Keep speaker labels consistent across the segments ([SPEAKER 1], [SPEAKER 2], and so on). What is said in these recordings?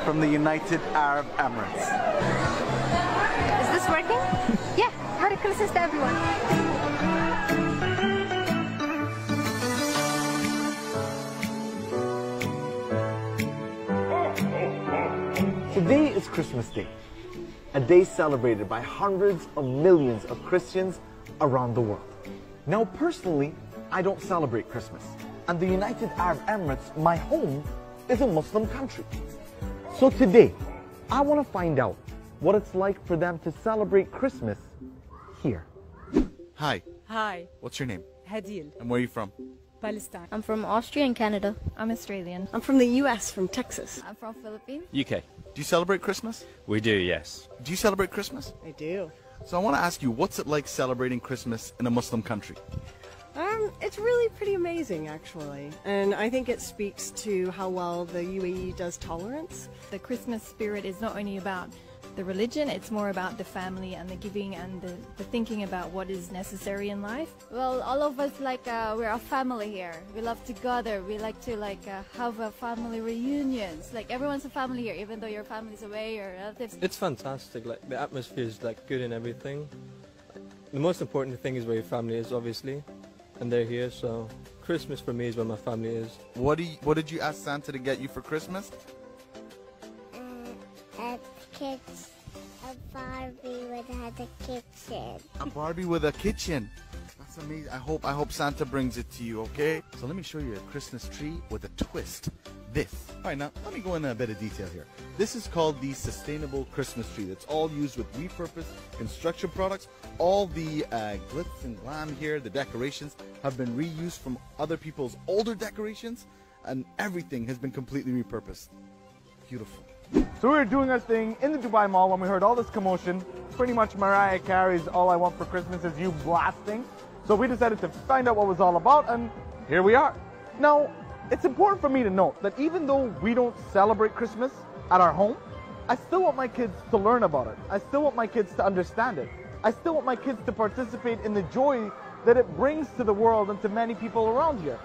[SPEAKER 1] from the United Arab Emirates.
[SPEAKER 2] Is this working? Yeah, Merry Christmas to everyone.
[SPEAKER 3] Today is Christmas Day, a day celebrated by hundreds of millions of Christians around the world. Now, personally, I don't celebrate Christmas, and the United Arab Emirates, my home, is a Muslim country. So today, I want to find out what it's like for them to celebrate Christmas here.
[SPEAKER 4] Hi.
[SPEAKER 5] Hi.
[SPEAKER 4] What's your name?
[SPEAKER 5] Hadil.
[SPEAKER 4] And where are you from?
[SPEAKER 5] Palestine.
[SPEAKER 6] I'm from Austria and Canada.
[SPEAKER 7] I'm Australian.
[SPEAKER 8] I'm from the US, from Texas.
[SPEAKER 7] I'm from Philippines.
[SPEAKER 9] UK.
[SPEAKER 4] Do you celebrate Christmas?
[SPEAKER 9] We do, yes.
[SPEAKER 4] Do you celebrate Christmas?
[SPEAKER 8] I do.
[SPEAKER 4] So I want to ask you, what's it like celebrating Christmas in a Muslim country?
[SPEAKER 8] It's really pretty amazing, actually. And I think it speaks to how well the UAE does tolerance.
[SPEAKER 7] The Christmas spirit is not only about the religion, it's more about the family and the giving and the thinking about what is necessary in life.
[SPEAKER 6] Well, all of us we're a family here. We love to gather. We like to have a family reunions. Like everyone's a family here, even though your family's away or relatives.
[SPEAKER 10] It's fantastic. Like the atmosphere is good and everything. The most important thing is where your family is, obviously, and they're here. So Christmas for me is where my family is.
[SPEAKER 4] What did you ask Santa to get you for Christmas?
[SPEAKER 11] A Barbie with a kitchen.
[SPEAKER 4] A Barbie with a kitchen. That's amazing. I hope Santa brings it to you, okay? So let me show you a Christmas tree with a twist. This. All right, now let me go into a bit of detail here. This is called the sustainable Christmas tree. That's all used with repurposed construction products. All the glitz and glam here, the decorations, have been reused from other people's older decorations, and everything has been completely repurposed. Beautiful.
[SPEAKER 3] So we were doing our thing in the Dubai Mall when we heard all this commotion. Pretty much Mariah Carey's All I Want for Christmas Is You blasting. So we decided to find out what it was all about, and here we are. Now, it's important for me to note that even though we don't celebrate Christmas at our home, I still want my kids to learn about it. I still want my kids to understand it. I still want my kids to participate in the joy that it brings to the world and to many people around here.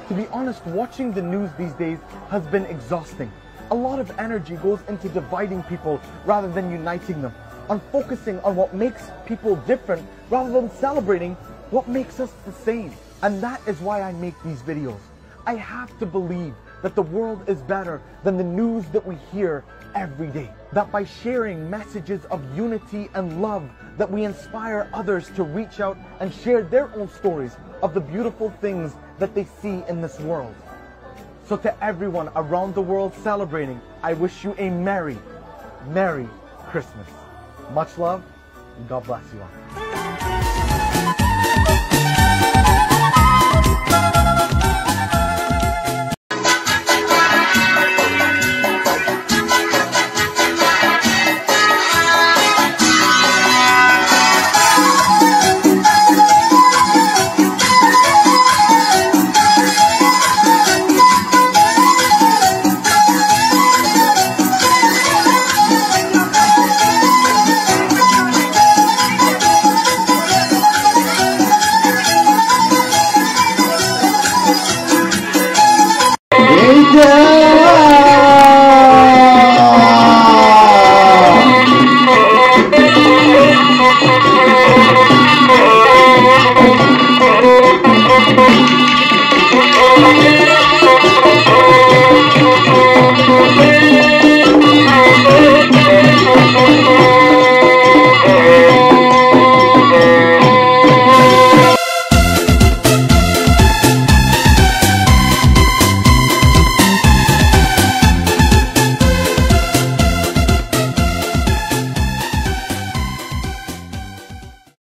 [SPEAKER 3] To be honest, watching the news these days has been exhausting. A lot of energy goes into dividing people rather than uniting them, on focusing on what makes people different rather than celebrating what makes us the same. And that is why I make these videos. I have to believe that the world is better than the news that we hear every day. That by sharing messages of unity and love, that we inspire others to reach out and share their own stories of the beautiful things that they see in this world. So to everyone around the world celebrating, I wish you a Merry, Merry Christmas. Much love, and God bless you all.